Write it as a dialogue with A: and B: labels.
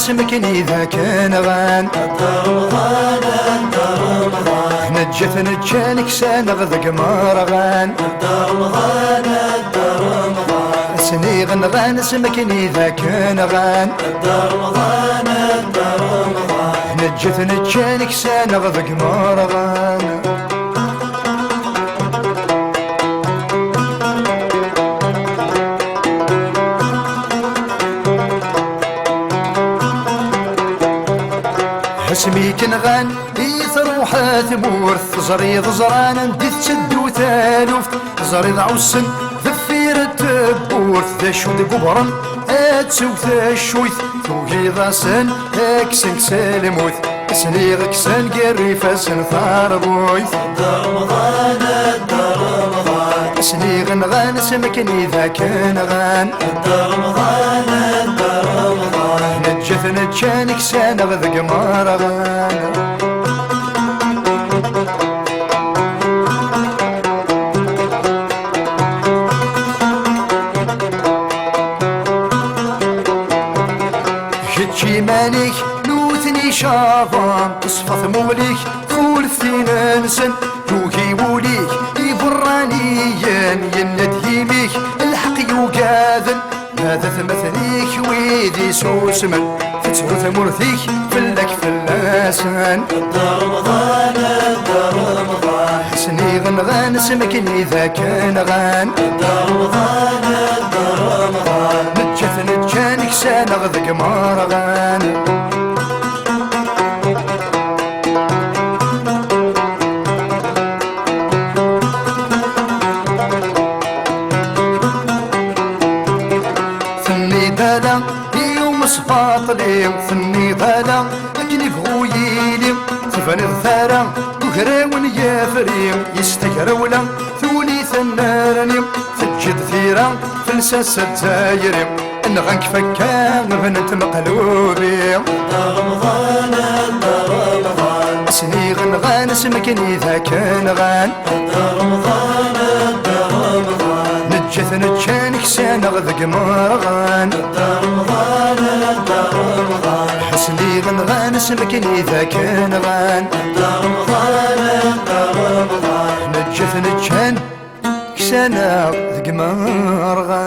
A: سمكني ذا كان غان
B: رمضان رمضان
A: نجت نجانك سانغ ذا قمارغان
B: رمضان رمضان
A: سني غنغان سمكني ذا كان غان
B: رمضان رمضان
A: نجت نجانك سانغ ذا قمارغان اسمي كنغان يثروح ثمورث زريض زران دي تسدو ثالوف زريض عوسن ذفير التبورث ذا شود قبرن اتسو ذا الشويث توجي ضاسن اكسن سالموث اسني غكسن قري فاسن ثار بويث
B: رمضان رمضان
A: اسني غنغان سمكني ذا كنغان
B: رمضان رمضان
A: نجث نجانك سانغ ذا قمارغان جتشي مالك نوثني شافا تصفى ثموليك ثولثين انسن يوكي وليك يبرانيا يندهيميك الحق يوقاذن هذا ثمثليك ويدي سوسمن فتحو ثمرثيك فلك فلاسان
B: رمضان رمضان
A: حسني غنغان سمكني ذا كان غان
B: رمضان رمضان
A: نجث نجانك سانغ ذا قمارغان ثني دالا يوم صفاط لي ثني دالا اجني بغويلي ثفن الثارة وكراون يا فريم يستكرولا ثولي ثنارني تجد ثيرا فلساس التايري نغنك فكا بنت مقلوبي
B: رمضان رمضان
A: اسني غنغان سمكني ذا كان غان
B: رمضان رمضان
A: نجث نجانك سانغ ذا قمارغان
B: رمضان رمضان
A: حسني غنغان سمكني ذا كان غان
B: رمضان رمضان
A: نجث نجان كسانغ ذا قمارغان